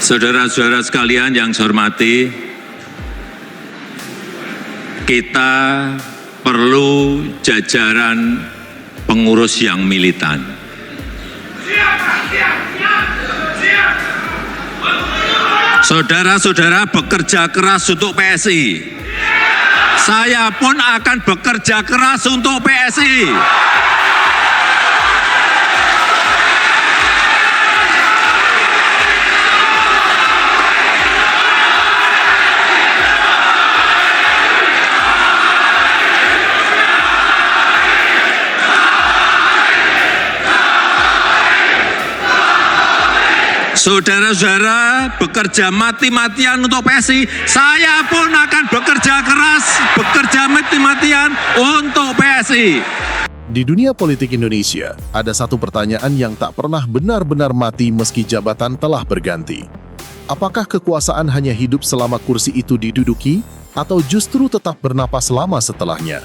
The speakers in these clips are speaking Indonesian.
Saudara-saudara sekalian yang saya hormati, kita perlu jajaran pengurus yang militan. Saudara-saudara bekerja keras untuk PSI. Saya pun akan bekerja keras untuk PSI. Saudara-saudara bekerja mati-matian untuk PSI, saya pun akan bekerja keras, bekerja mati-matian untuk PSI. Di dunia politik Indonesia, ada satu pertanyaan yang tak pernah benar-benar mati meski jabatan telah berganti. Apakah kekuasaan hanya hidup selama kursi itu diduduki, atau justru tetap bernapas lama setelahnya?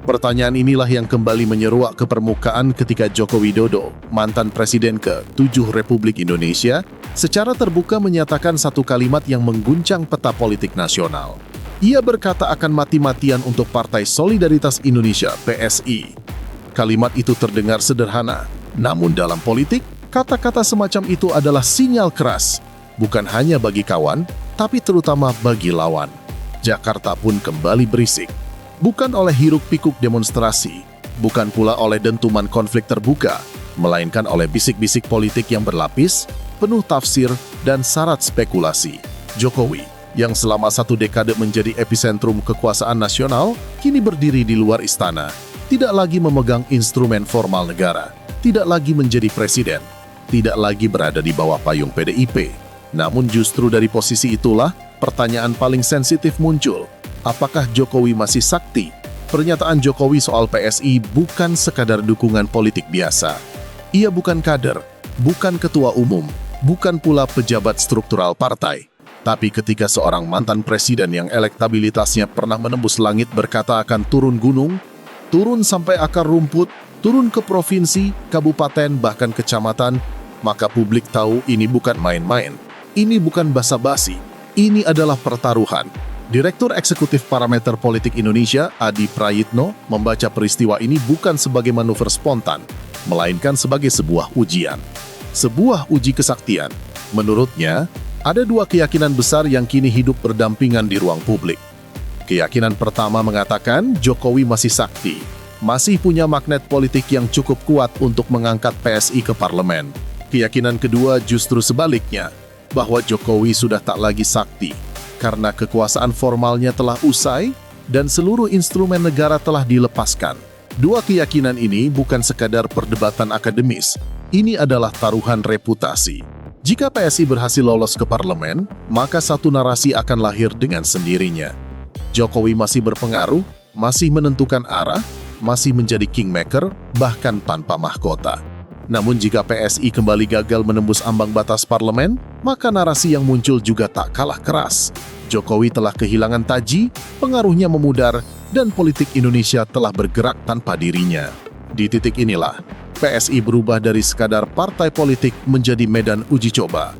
Pertanyaan inilah yang kembali menyeruak ke permukaan ketika Joko Widodo, mantan Presiden ke-7 Republik Indonesia, secara terbuka menyatakan satu kalimat yang mengguncang peta politik nasional. Ia berkata akan mati-matian untuk Partai Solidaritas Indonesia (PSI). Kalimat itu terdengar sederhana, namun dalam politik, kata-kata semacam itu adalah sinyal keras, bukan hanya bagi kawan, tapi terutama bagi lawan. Jakarta pun kembali berisik. Bukan oleh hiruk-pikuk demonstrasi, bukan pula oleh dentuman konflik terbuka, melainkan oleh bisik-bisik politik yang berlapis, penuh tafsir, dan syarat spekulasi. Jokowi, yang selama satu dekade menjadi epicentrum kekuasaan nasional, kini berdiri di luar istana, tidak lagi memegang instrumen formal negara, tidak lagi menjadi presiden, tidak lagi berada di bawah payung PDIP. Namun justru dari posisi itulah, pertanyaan paling sensitif muncul. Apakah Jokowi masih sakti? Pernyataan Jokowi soal PSI bukan sekadar dukungan politik biasa. Ia bukan kader, bukan ketua umum, bukan pula pejabat struktural partai. Tapi ketika seorang mantan presiden yang elektabilitasnya pernah menembus langit berkata akan turun gunung, turun sampai akar rumput, turun ke provinsi, kabupaten, bahkan kecamatan, maka publik tahu ini bukan main-main. Ini bukan basa-basi, ini adalah pertaruhan. Direktur Eksekutif Parameter Politik Indonesia, Adi Prayitno, membaca peristiwa ini bukan sebagai manuver spontan, melainkan sebagai sebuah ujian. Sebuah uji kesaktian. Menurutnya, ada dua keyakinan besar yang kini hidup berdampingan di ruang publik. Keyakinan pertama mengatakan Jokowi masih sakti, masih punya magnet politik yang cukup kuat untuk mengangkat PSI ke parlemen. Keyakinan kedua justru sebaliknya, bahwa Jokowi sudah tak lagi sakti, karena kekuasaan formalnya telah usai dan seluruh instrumen negara telah dilepaskan. Dua keyakinan ini bukan sekadar perdebatan akademis, ini adalah taruhan reputasi. Jika PSI berhasil lolos ke parlemen, maka satu narasi akan lahir dengan sendirinya. Jokowi masih berpengaruh, masih menentukan arah, masih menjadi kingmaker, bahkan tanpa mahkota. Namun jika PSI kembali gagal menembus ambang batas parlemen, maka narasi yang muncul juga tak kalah keras. Jokowi telah kehilangan taji, pengaruhnya memudar, dan politik Indonesia telah bergerak tanpa dirinya. Di titik inilah, PSI berubah dari sekadar partai politik menjadi medan uji coba.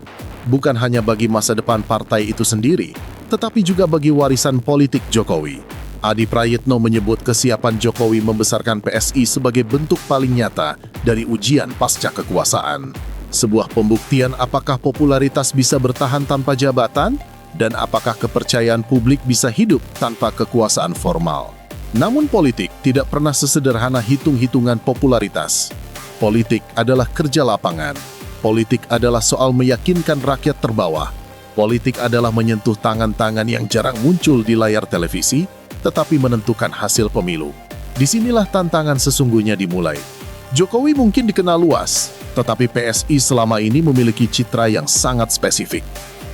Bukan hanya bagi masa depan partai itu sendiri, tetapi juga bagi warisan politik Jokowi. Adi Prayitno menyebut kesiapan Jokowi membesarkan PSI sebagai bentuk paling nyata dari ujian pasca kekuasaan. Sebuah pembuktian apakah popularitas bisa bertahan tanpa jabatan, dan apakah kepercayaan publik bisa hidup tanpa kekuasaan formal. Namun politik tidak pernah sesederhana hitung-hitungan popularitas. Politik adalah kerja lapangan. Politik adalah soal meyakinkan rakyat terbawah. Politik adalah menyentuh tangan-tangan yang jarang muncul di layar televisi, tetapi menentukan hasil pemilu. Disinilah tantangan sesungguhnya dimulai. Jokowi mungkin dikenal luas, tetapi PSI selama ini memiliki citra yang sangat spesifik.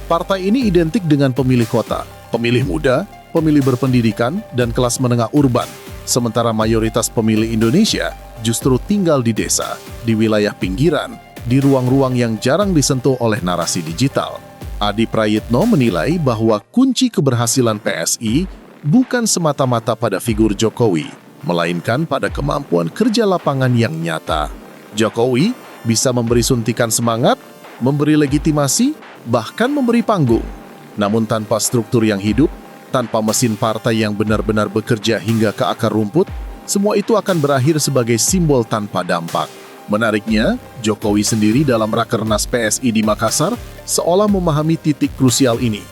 Partai ini identik dengan pemilih kota, pemilih muda, pemilih berpendidikan, dan kelas menengah urban, sementara mayoritas pemilih Indonesia justru tinggal di desa, di wilayah pinggiran, di ruang-ruang yang jarang disentuh oleh narasi digital. Adi Prayitno menilai bahwa kunci keberhasilan PSI bukan semata-mata pada figur Jokowi, melainkan pada kemampuan kerja lapangan yang nyata. Jokowi bisa memberi suntikan semangat, memberi legitimasi, bahkan memberi panggung. Namun tanpa struktur yang hidup, tanpa mesin partai yang benar-benar bekerja hingga ke akar rumput, semua itu akan berakhir sebagai simbol tanpa dampak. Menariknya, Jokowi sendiri dalam Rakernas PSI di Makassar seolah memahami titik krusial ini.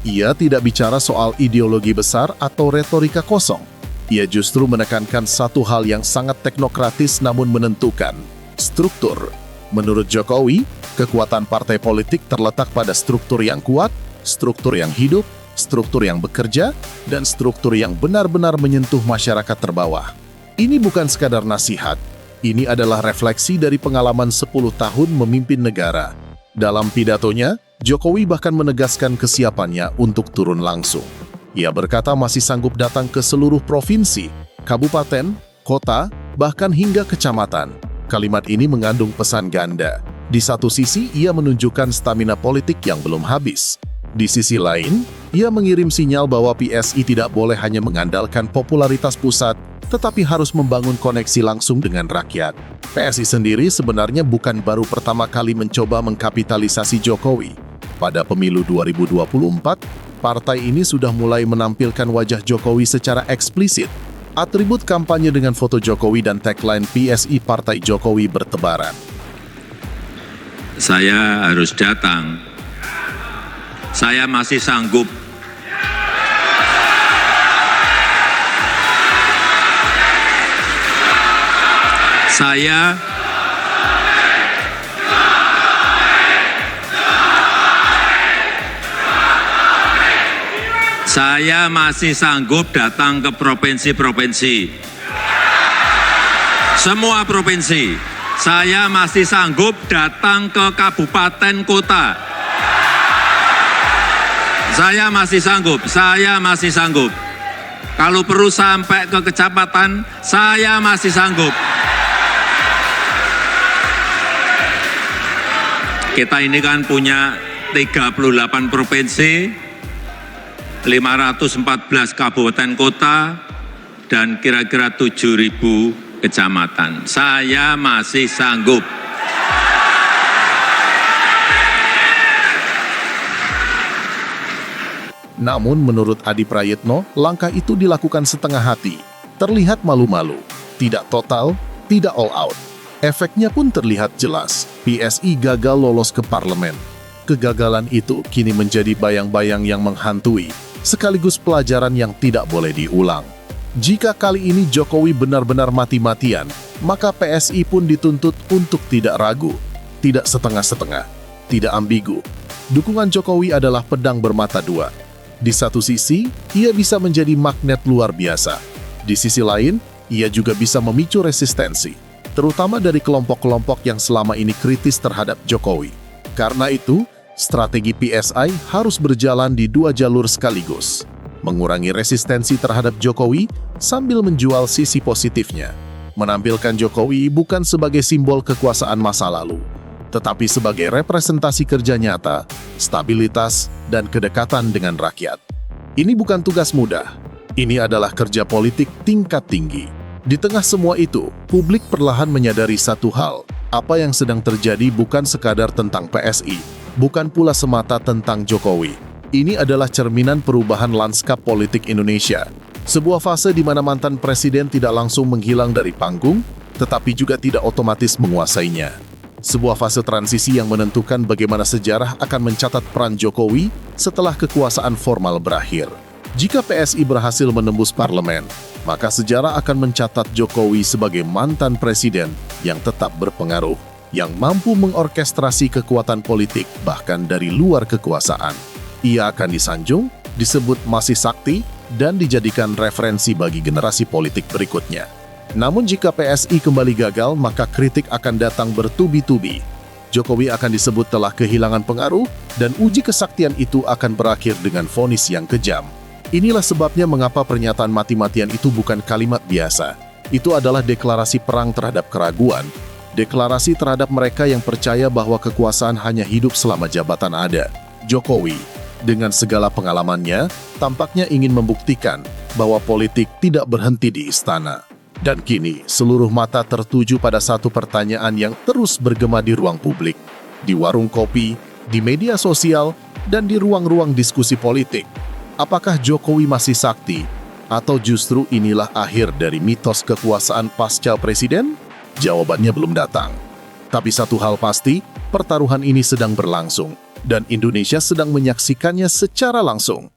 Ia tidak bicara soal ideologi besar atau retorika kosong. Ia justru menekankan satu hal yang sangat teknokratis namun menentukan, struktur. Menurut Jokowi, kekuatan partai politik terletak pada struktur yang kuat, struktur yang hidup, struktur yang bekerja, dan struktur yang benar-benar menyentuh masyarakat terbawah. Ini bukan sekadar nasihat, ini adalah refleksi dari pengalaman 10 tahun memimpin negara. Dalam pidatonya, Jokowi bahkan menegaskan kesiapannya untuk turun langsung. Ia berkata masih sanggup datang ke seluruh provinsi, kabupaten, kota, bahkan hingga kecamatan. Kalimat ini mengandung pesan ganda. Di satu sisi, ia menunjukkan stamina politik yang belum habis. Di sisi lain, ia mengirim sinyal bahwa PSI tidak boleh hanya mengandalkan popularitas pusat, tetapi harus membangun koneksi langsung dengan rakyat. PSI sendiri sebenarnya bukan baru pertama kali mencoba mengkapitalisasi Jokowi. Pada pemilu 2024, partai ini sudah mulai menampilkan wajah Jokowi secara eksplisit. Atribut kampanye dengan foto Jokowi dan tagline PSI Partai Jokowi bertebaran. Saya harus datang. Saya masih sanggup. Saya masih sanggup datang ke provinsi-provinsi. Semua provinsi. Saya masih sanggup datang ke kabupaten kota. Saya masih sanggup. Kalau perlu sampai ke kecamatan, saya masih sanggup. Kita ini kan punya 38 provinsi, 514 kabupaten kota, dan kira-kira 7.000 kecamatan. Saya masih sanggup. Namun menurut Adi Prayitno, langkah itu dilakukan setengah hati. Terlihat malu-malu, tidak total, tidak all out. Efeknya pun terlihat jelas, PSI gagal lolos ke parlemen. Kegagalan itu kini menjadi bayang-bayang yang menghantui, sekaligus pelajaran yang tidak boleh diulang. Jika kali ini Jokowi benar-benar mati-matian, maka PSI pun dituntut untuk tidak ragu, tidak setengah-setengah, tidak ambigu. Dukungan Jokowi adalah pedang bermata dua. Di satu sisi, ia bisa menjadi magnet luar biasa. Di sisi lain, ia juga bisa memicu resistensi, terutama dari kelompok-kelompok yang selama ini kritis terhadap Jokowi. Karena itu, strategi PSI harus berjalan di dua jalur sekaligus. Mengurangi resistensi terhadap Jokowi sambil menjual sisi positifnya. Menampilkan Jokowi bukan sebagai simbol kekuasaan masa lalu, tetapi sebagai representasi kerja nyata, stabilitas, dan kedekatan dengan rakyat. Ini bukan tugas mudah. Ini adalah kerja politik tingkat tinggi. Di tengah semua itu, publik perlahan menyadari satu hal. Apa yang sedang terjadi bukan sekadar tentang PSI, bukan pula semata tentang Jokowi. Ini adalah cerminan perubahan lanskap politik Indonesia. Sebuah fase di mana mantan presiden tidak langsung menghilang dari panggung, tetapi juga tidak otomatis menguasainya. Sebuah fase transisi yang menentukan bagaimana sejarah akan mencatat peran Jokowi setelah kekuasaan formal berakhir. Jika PSI berhasil menembus parlemen, maka sejarah akan mencatat Jokowi sebagai mantan presiden yang tetap berpengaruh, yang mampu mengorkestrasi kekuatan politik bahkan dari luar kekuasaan. Ia akan disanjung, disebut masih sakti, dan dijadikan referensi bagi generasi politik berikutnya. Namun jika PSI kembali gagal, maka kritik akan datang bertubi-tubi. Jokowi akan disebut telah kehilangan pengaruh, dan uji kesaktian itu akan berakhir dengan vonis yang kejam. Inilah sebabnya mengapa pernyataan mati-matian itu bukan kalimat biasa. Itu adalah deklarasi perang terhadap keraguan, deklarasi terhadap mereka yang percaya bahwa kekuasaan hanya hidup selama jabatan ada. Jokowi, dengan segala pengalamannya, tampaknya ingin membuktikan bahwa politik tidak berhenti di istana. Dan kini, seluruh mata tertuju pada satu pertanyaan yang terus bergema di ruang publik. Di warung kopi, di media sosial, dan di ruang-ruang diskusi politik. Apakah Jokowi masih sakti? Atau justru inilah akhir dari mitos kekuasaan pasca presiden? Jawabannya belum datang. Tapi satu hal pasti, pertaruhan ini sedang berlangsung, dan Indonesia sedang menyaksikannya secara langsung.